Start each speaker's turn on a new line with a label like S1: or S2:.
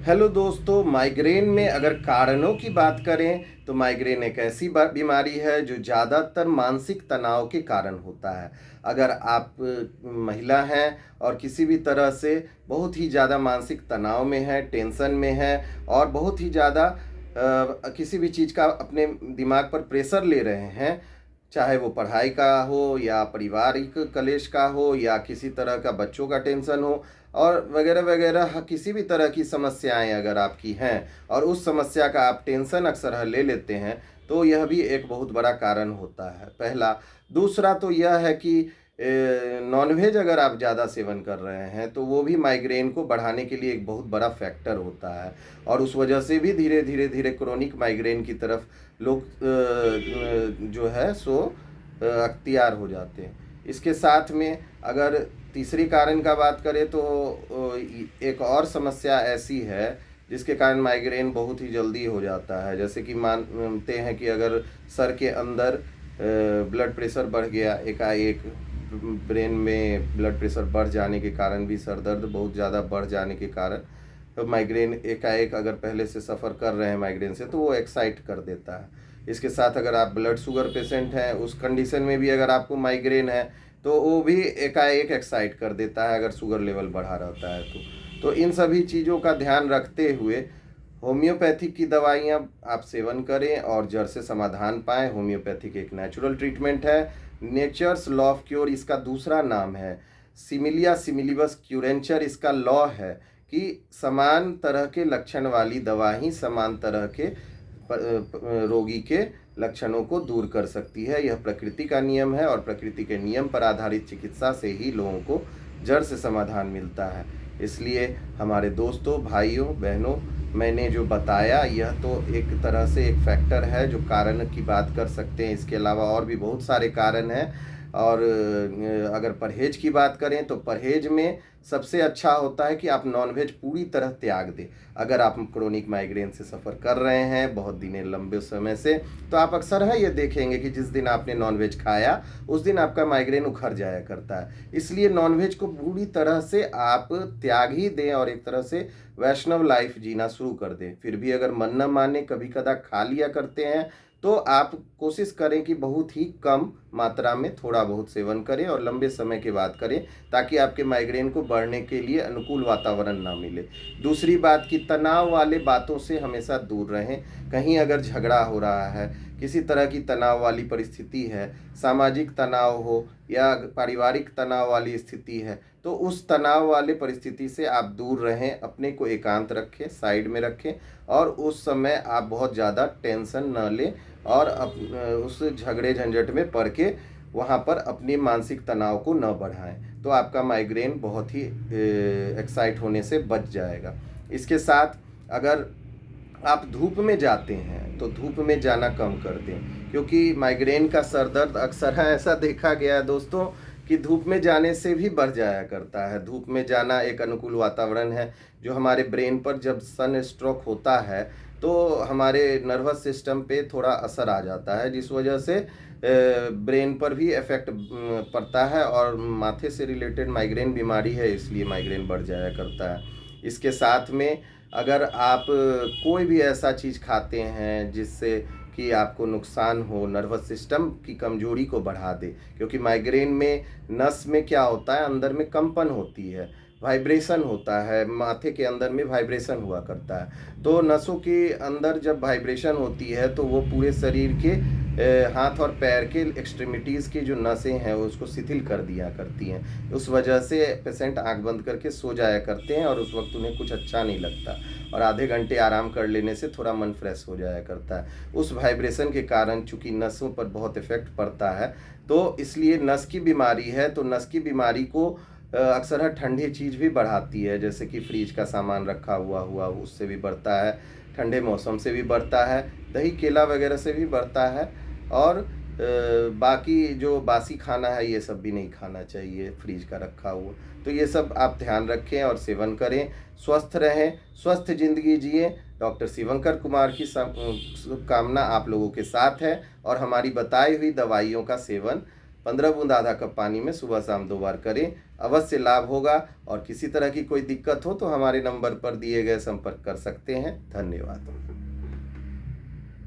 S1: Hello दोस्तों, migraine में अगर कारणों की बात करें तो माइग्रेन एक ऐसी बीमारी है जो ज़्यादातर मानसिक तनाव के कारण होता है। अगर आप महिला हैं और किसी भी तरह से बहुत ही ज़्यादा मानसिक तनाव में हैं, टेंशन में हैं और बहुत ही ज़्यादा किसी भी चीज़ का अपने दिमाग पर प्रेशर ले रहे हैं, चाहे वो पढ़ाई का हो या पारिवारिक कलेश का हो या किसी तरह का बच्चों का टेंशन हो और वगैरह वगैरह, किसी भी तरह की समस्याएं अगर आपकी हैं और उस समस्या का आप टेंशन अक्सर ले लेते हैं, तो यह भी एक बहुत बड़ा कारण होता है, पहला। दूसरा तो यह है कि नॉनवेज अगर आप ज़्यादा सेवन कर रहे हैं तो वो भी माइग्रेन को बढ़ाने के लिए एक बहुत बड़ा फैक्टर होता है और उस वजह से भी धीरे धीरे धीरे क्रोनिक माइग्रेन की तरफ लोग जो है सो अख्तियार हो जाते हैं। इसके साथ में अगर तीसरी कारण का बात करें तो एक और समस्या ऐसी है जिसके कारण माइग्रेन बहुत ही जल्दी हो जाता है। जैसे कि मानते हैं कि अगर सर के अंदर ब्लड प्रेशर बढ़ गया, एकाएक ब्रेन में ब्लड प्रेशर बढ़ जाने के कारण भी सर दर्द बहुत ज़्यादा बढ़ जाने के कारण तो माइग्रेन एकाएक अगर पहले से सफ़र कर रहे हैं माइग्रेन से तो वो एक्साइट कर देता है। इसके साथ अगर आप ब्लड शुगर पेशेंट हैं, उस कंडीशन में भी अगर आपको माइग्रेन है तो वो भी एकाएक एक्साइट कर देता है अगर शुगर लेवल बढ़ा रहता है तो इन सभी चीज़ों का ध्यान रखते हुए होम्योपैथिक की दवाइयाँ आप सेवन करें और जड़ से समाधान पाएँ। होम्योपैथिक एक नेचुरल ट्रीटमेंट है, नेचर्स लॉ ऑफ क्योर इसका दूसरा नाम है, सिमिलिया सिमिलिबस क्यूरेंचर इसका लॉ है कि समान तरह के लक्षण वाली दवा ही समान तरह के रोगी के लक्षणों को दूर कर सकती है। यह प्रकृति का नियम है और प्रकृति के नियम पर आधारित चिकित्सा से ही लोगों को जड़ से समाधान मिलता है। इसलिए हमारे दोस्तों, भाइयों, बहनों, मैंने जो बताया यह तो एक तरह से एक फैक्टर है जो कारण की बात कर सकते हैं। इसके अलावा और भी बहुत सारे कारण हैं और अगर परहेज की बात करें तो परहेज में सबसे अच्छा होता है कि आप नॉनवेज पूरी तरह त्याग दें। अगर आप क्रोनिक माइग्रेन से सफ़र कर रहे हैं बहुत दिनों लंबे समय से तो आप अक्सर है ये देखेंगे कि जिस दिन आपने नॉनवेज खाया उस दिन आपका माइग्रेन उखड़ जाया करता है। इसलिए नॉनवेज को पूरी तरह से आप त्याग ही दें और एक तरह से वैष्णव लाइफ जीना शुरू कर दें। फिर भी अगर मन न माने कभी कदा खा लिया करते हैं तो आप कोशिश करें कि बहुत ही कम मात्रा में थोड़ा बहुत सेवन करें और लंबे समय के बाद करें ताकि आपके माइग्रेन को बढ़ने के लिए अनुकूल वातावरण ना मिले। दूसरी बात कि तनाव वाले बातों से हमेशा दूर रहें। कहीं अगर झगड़ा हो रहा है, किसी तरह की तनाव वाली परिस्थिति है, सामाजिक तनाव हो या पारिवारिक तनाव वाली स्थिति है, तो उस तनाव वाले परिस्थिति से आप दूर रहें, अपने को एकांत रखें, साइड में रखें और उस समय आप बहुत ज़्यादा टेंशन न लें और उस झगड़े झंझट में पड़ के वहाँ पर अपनी मानसिक तनाव को न बढ़ाएं, तो आपका माइग्रेन बहुत ही एक्साइट होने से बच जाएगा। इसके साथ अगर आप धूप में जाते हैं तो धूप में जाना कम कर दें, क्योंकि माइग्रेन का सर दर्द अक्सर ऐसा देखा गया है दोस्तों कि धूप में जाने से भी बढ़ जाया करता है। धूप में जाना एक अनुकूल वातावरण है जो हमारे ब्रेन पर जब सन स्ट्रोक होता है तो हमारे नर्वस सिस्टम पे थोड़ा असर आ जाता है, जिस वजह से ब्रेन पर भी इफ़ेक्ट पड़ता है और माथे से रिलेटेड माइग्रेन बीमारी है, इसलिए माइग्रेन बढ़ जाया करता है। इसके साथ में अगर आप कोई भी ऐसा चीज़ खाते हैं जिससे कि आपको नुकसान हो, नर्वस सिस्टम की कमजोरी को बढ़ा दे, क्योंकि माइग्रेन में नस में क्या होता है, अंदर में कंपन होती है, वाइब्रेशन होता है, माथे के अंदर में वाइब्रेशन हुआ करता है। तो नसों के अंदर जब वाइब्रेशन होती है तो वो पूरे शरीर के हाथ और पैर के एक्सट्रीमिटीज़ की जो नसें हैं उसको शिथिल कर दिया करती हैं। उस वजह से पेशेंट आंख बंद करके सो जाया करते हैं और उस वक्त उन्हें कुछ अच्छा नहीं लगता और आधे घंटे आराम कर लेने से थोड़ा मन फ्रेश हो जाया करता है। उस वाइब्रेशन के कारण चूँकि नसों पर बहुत इफ़ेक्ट पड़ता है तो इसलिए नस की बीमारी है, तो नस की बीमारी को अक्सर ठंडी चीज़ भी बढ़ाती है, जैसे कि फ्रिज का सामान रखा हुआ उससे भी बढ़ता है, ठंडे मौसम से भी बढ़ता है, दही केला वगैरह से भी बढ़ता है और बाकी जो बासी खाना है ये सब भी नहीं खाना चाहिए फ्रिज का रखा हुआ। तो ये सब आप ध्यान रखें और सेवन करें, स्वस्थ रहें, स्वस्थ जिंदगी जिए। डॉक्टर शिवंकर कुमार की शुभकामना आप लोगों के साथ है और हमारी बताई हुई दवाइयों का सेवन 15 बूंद आधा कप पानी में सुबह शाम 2 बार करें, अवश्य लाभ होगा। और किसी तरह की कोई दिक्कत हो तो हमारे नंबर पर दिए गए संपर्क कर सकते हैं। धन्यवाद।